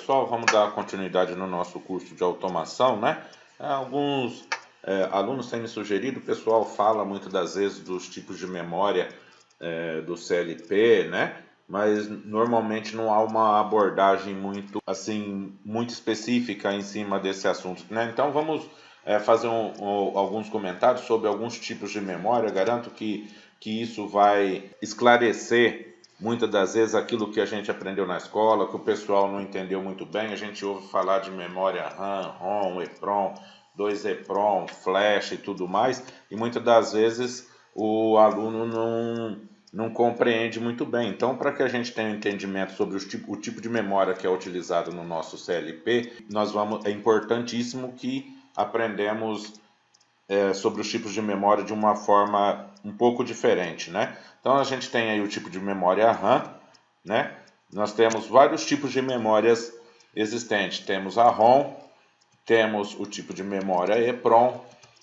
pessoal, vamos dar continuidade no nosso curso de automação, né? Alguns alunos têm me sugerido, o pessoal fala muitas das vezes dos tipos de memória do CLP, né? Mas normalmente não há uma abordagem muito, assim, muito específica em cima desse assunto, né? Então vamos fazer alguns comentários sobre alguns tipos de memória. Garanto que isso vai esclarecer muitas das vezes aquilo que a gente aprendeu na escola, que o pessoal não entendeu muito bem. A gente ouve falar de memória RAM, ROM, EPROM, 2EPROM, flash e tudo mais, e muitas das vezes o aluno não compreende muito bem. Então, para que a gente tenha um entendimento sobre o tipo de memória que é utilizado no nosso CLP, é importantíssimo que aprendemos sobre os tipos de memória de uma forma um pouco diferente, né? Então a gente tem aí o tipo de memória RAM, né? Nós temos vários tipos de memórias existentes. Temos a ROM, temos o tipo de memória EPROM,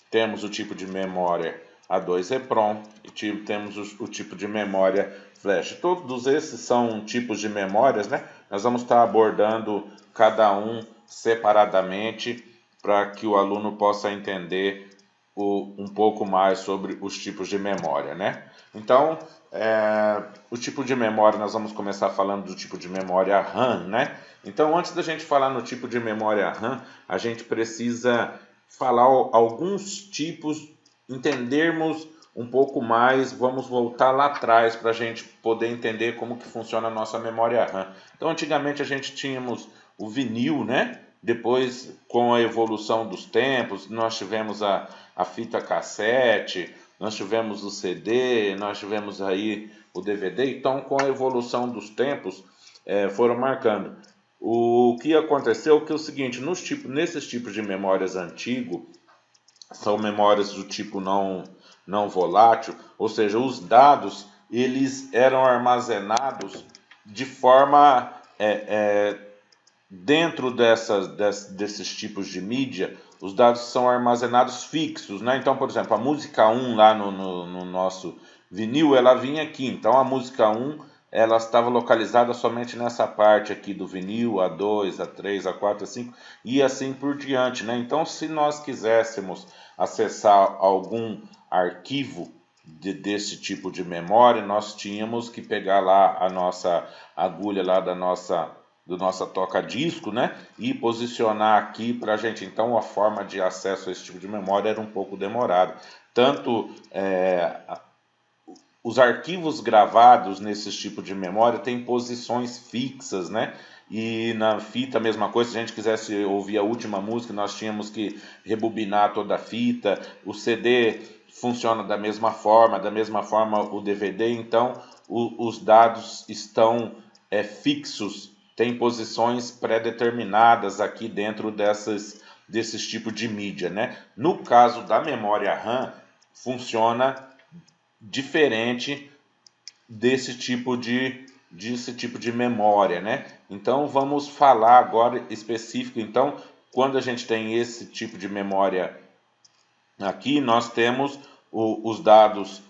temos o tipo de memória A2EPROM e temos o tipo de memória flash. Todos esses são tipos de memórias, né? Nós vamos estar abordando cada um separadamente para que o aluno possa entender um pouco mais sobre os tipos de memória, né? Então, o tipo de memória, nós vamos começar falando do tipo de memória RAM, né? Então, antes da gente falar no tipo de memória RAM, a gente precisa falar alguns tipos, entendermos um pouco mais, vamos voltar lá atrás para a gente poder entender como que funciona a nossa memória RAM. Então, antigamente a gente tínhamos o vinil, né? Depois, com a evolução dos tempos, nós tivemos a fita cassete, nós tivemos o CD, nós tivemos aí o DVD. Então, com a evolução dos tempos, foram marcando. O que aconteceu é que é o seguinte, nesses tipos de memórias antigos, são memórias do tipo não volátil, ou seja, os dados eles eram armazenados de forma dentro desses tipos de mídia, os dados são armazenados fixos, né? Então, por exemplo, a música 1 lá no nosso vinil, ela vinha aqui. Então, a música 1, ela estava localizada somente nessa parte aqui do vinil, a 2, a 3, a 4, a 5 e assim por diante, né? Então, se nós quiséssemos acessar algum arquivo desse tipo de memória, nós tínhamos que pegar lá a nossa agulha lá do nossa toca-disco, né? E posicionar aqui para a gente. Então, a forma de acesso a esse tipo de memória era um pouco demorada. Tanto os arquivos gravados nesses tipos de memória têm posições fixas, né? E na fita a mesma coisa, se a gente quisesse ouvir a última música, nós tínhamos que rebobinar toda a fita. O CD funciona da mesma forma o DVD, então os dados estão fixos, tem posições pré-determinadas aqui dentro desses tipos de mídia, né? No caso da memória RAM, funciona diferente desse tipo de memória, né? Então vamos falar agora específico. Então, quando a gente tem esse tipo de memória aqui, nós temos os dados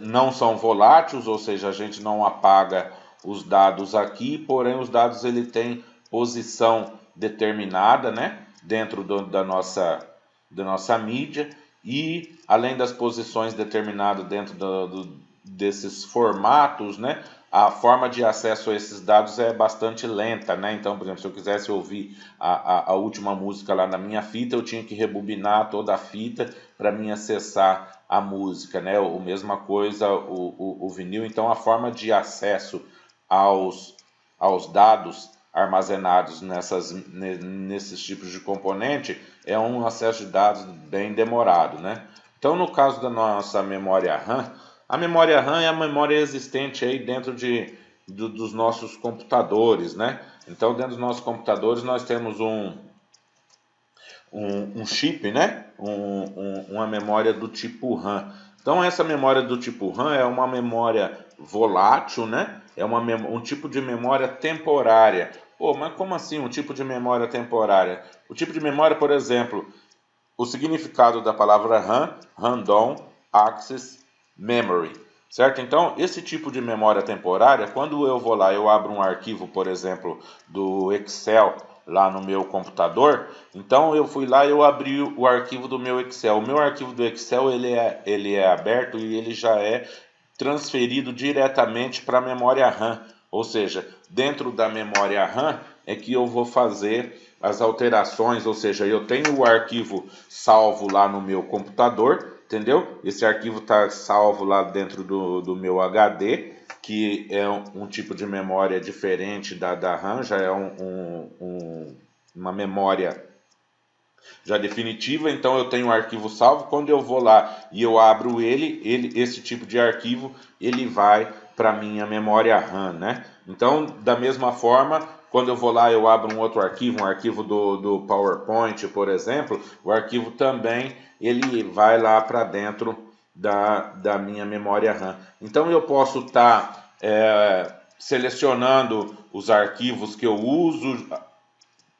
não são voláteis, ou seja, a gente não apaga os dados aqui, porém os dados ele tem posição determinada, né? Dentro da nossa mídia. E além das posições determinadas dentro desses formatos, né, a forma de acesso a esses dados é bastante lenta, né? Então, por exemplo, se eu quisesse ouvir a última música lá na minha fita, eu tinha que rebobinar toda a fita para mim acessar a música, né? A mesma coisa o vinil. Então, a forma de acesso aos dados armazenados nesses tipos de componente é um acesso de dados bem demorado, né? Então, no caso da nossa memória RAM, a memória RAM é a memória existente aí dentro dos nossos computadores, né? Então, dentro dos nossos computadores nós temos um chip, né? Uma memória do tipo RAM. Então, essa memória do tipo RAM é uma memória volátil, né? É um tipo de memória temporária. Pô, mas como assim um tipo de memória temporária? O tipo de memória, por exemplo, o significado da palavra RAM, Random Access Memory. certo? Então, esse tipo de memória temporária, quando eu vou lá, eu abro um arquivo, por exemplo, do Excel lá no meu computador, então eu fui lá e eu abri o arquivo do meu Excel. O meu arquivo do Excel, ele é aberto e ele já é transferido diretamente para a memória RAM, ou seja, dentro da memória RAM é que eu vou fazer as alterações, ou seja, eu tenho o arquivo salvo lá no meu computador, entendeu? Esse arquivo está salvo lá dentro do meu HD, que é um tipo de memória diferente da RAM, já é uma memória já definitiva, então eu tenho um arquivo salvo. Quando eu vou lá e eu abro esse tipo de arquivo, ele vai para minha memória RAM, né? Então, da mesma forma, quando eu vou lá eu abro um outro arquivo, um arquivo do PowerPoint, por exemplo, o arquivo também ele vai lá para dentro da minha memória RAM. Então eu posso estar selecionando os arquivos que eu uso.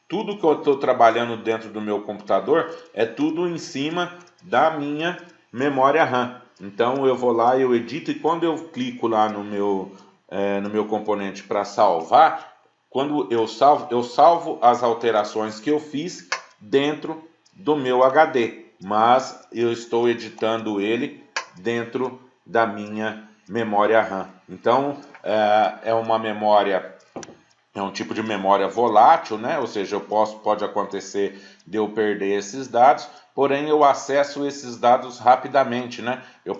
Tudo que eu estou trabalhando dentro do meu computador é tudo em cima da minha memória RAM. Então eu vou lá, eu edito, e quando eu clico lá no meu componente para salvar, quando eu salvo as alterações que eu fiz dentro do meu HD, mas eu estou editando ele dentro da minha memória RAM. Então é uma memória. É um tipo de memória volátil, né? Ou seja, pode acontecer de eu perder esses dados, porém eu acesso esses dados rapidamente, né? Eu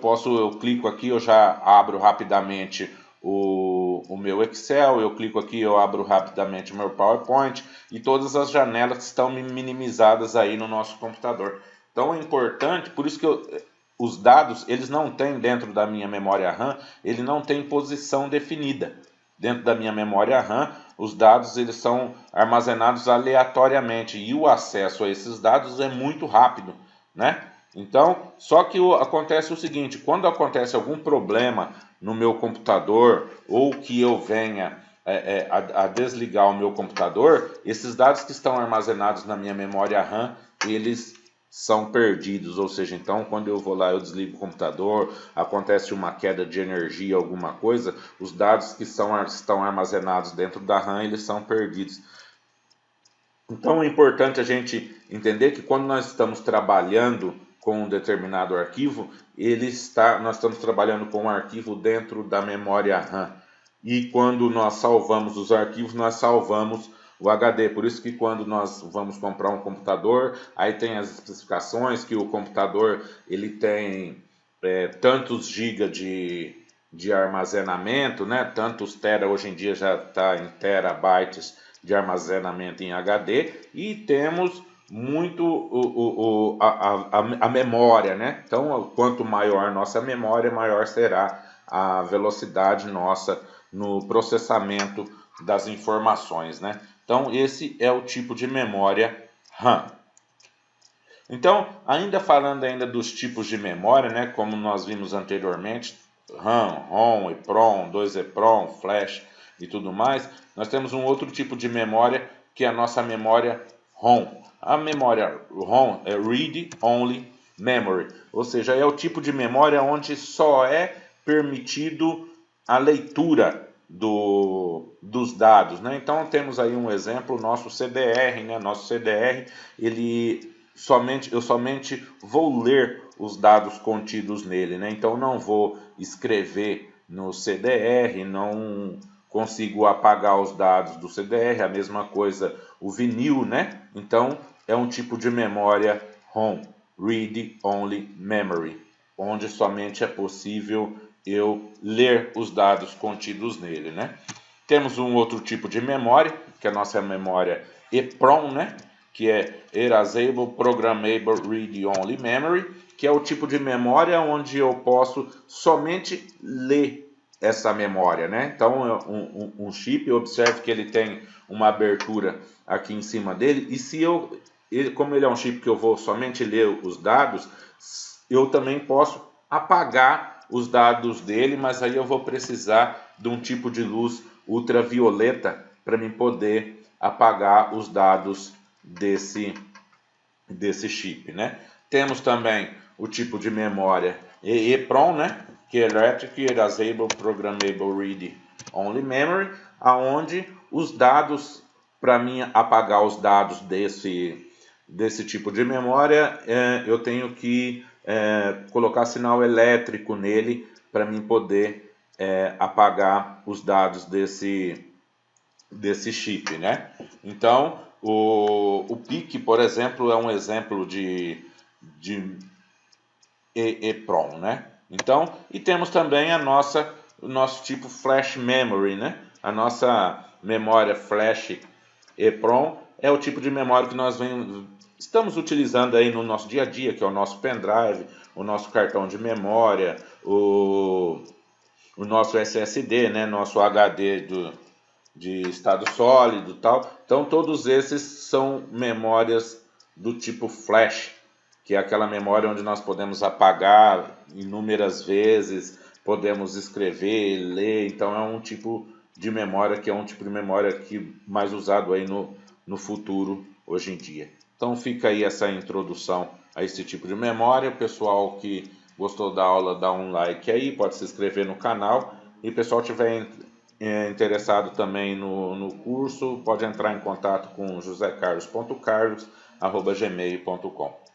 clico aqui, eu já abro rapidamente o meu Excel, eu clico aqui, eu abro rapidamente o meu PowerPoint, e todas as janelas estão minimizadas aí no nosso computador. Então é importante, por isso que os dados, eles não têm dentro da minha memória RAM, ele não tem posição definida. Dentro da minha memória RAM, os dados eles são armazenados aleatoriamente e o acesso a esses dados é muito rápido, né? Então, só que acontece o seguinte, quando acontece algum problema no meu computador ou que eu venha a desligar o meu computador, esses dados que estão armazenados na minha memória RAM, eles são perdidos, ou seja, então quando eu vou lá, eu desligo o computador, acontece uma queda de energia, alguma coisa, os dados que estão armazenados dentro da RAM, eles são perdidos. Então é importante a gente entender que quando nós estamos trabalhando com um determinado arquivo, nós estamos trabalhando com um arquivo dentro da memória RAM. E quando nós salvamos os arquivos, nós salvamos o HD. Por isso que quando nós vamos comprar um computador, aí tem as especificações que o computador ele tem tantos gigas de armazenamento, né? Tantos tera, hoje em dia já está em terabytes de armazenamento em HD, e temos muito a memória, né? Então, quanto maior nossa memória, maior será a velocidade nossa no processamento das informações, né? Então, esse é o tipo de memória RAM. Então, ainda falando ainda dos tipos de memória, né? Como nós vimos anteriormente, RAM, ROM, EPROM, 2EPROM, Flash e tudo mais, nós temos um outro tipo de memória que é a nossa memória ROM. A memória ROM é Read Only Memory, ou seja, é o tipo de memória onde só é permitido a leitura dos dados, né? Então temos aí um exemplo, nosso CDR, né? Nosso CDR, eu somente vou ler os dados contidos nele, né? Então não vou escrever no CDR, não consigo apagar os dados do CDR, a mesma coisa o vinil, né? Então é um tipo de memória ROM, Read Only Memory, onde somente é possível eu ler os dados contidos nele, né? Temos um outro tipo de memória, que é a nossa memória EPROM, né? Que é Erasable Programmable Read Only Memory, que é o tipo de memória onde eu posso somente ler essa memória, né? Então, um chip, observe que ele tem uma abertura aqui em cima dele, e como ele é um chip que eu vou somente ler os dados, eu também posso apagar os dados dele, mas aí eu vou precisar de um tipo de luz ultravioleta para mim poder apagar os dados desse chip, né? Temos também o tipo de memória EEPROM, né? Key-Electric Erasable Programmable Read Only Memory, aonde os dados, para mim apagar os dados desse tipo de memória, eu tenho que colocar sinal elétrico nele para mim poder apagar os dados desse chip, né? Então, o PIC, por exemplo, é um exemplo de EEPROM, né? Então, e temos também o nosso tipo Flash Memory, né? A nossa memória Flash EEPROM é o tipo de memória que nós estamos utilizando aí no nosso dia a dia, que é o nosso pendrive, o nosso cartão de memória, o nosso SSD, né? Nosso HD de estado sólido e tal. Então, todos esses são memórias do tipo Flash, que é aquela memória onde nós podemos apagar inúmeras vezes, podemos escrever, ler. Então, é um tipo de memória que é um tipo de memória que mais usado aí no futuro, hoje em dia. Então, fica aí essa introdução a esse tipo de memória. O pessoal que gostou da aula, dá um like aí, pode se inscrever no canal. E o pessoal tiver interessado também no curso, pode entrar em contato com josecarlos.carlos@gmail.com.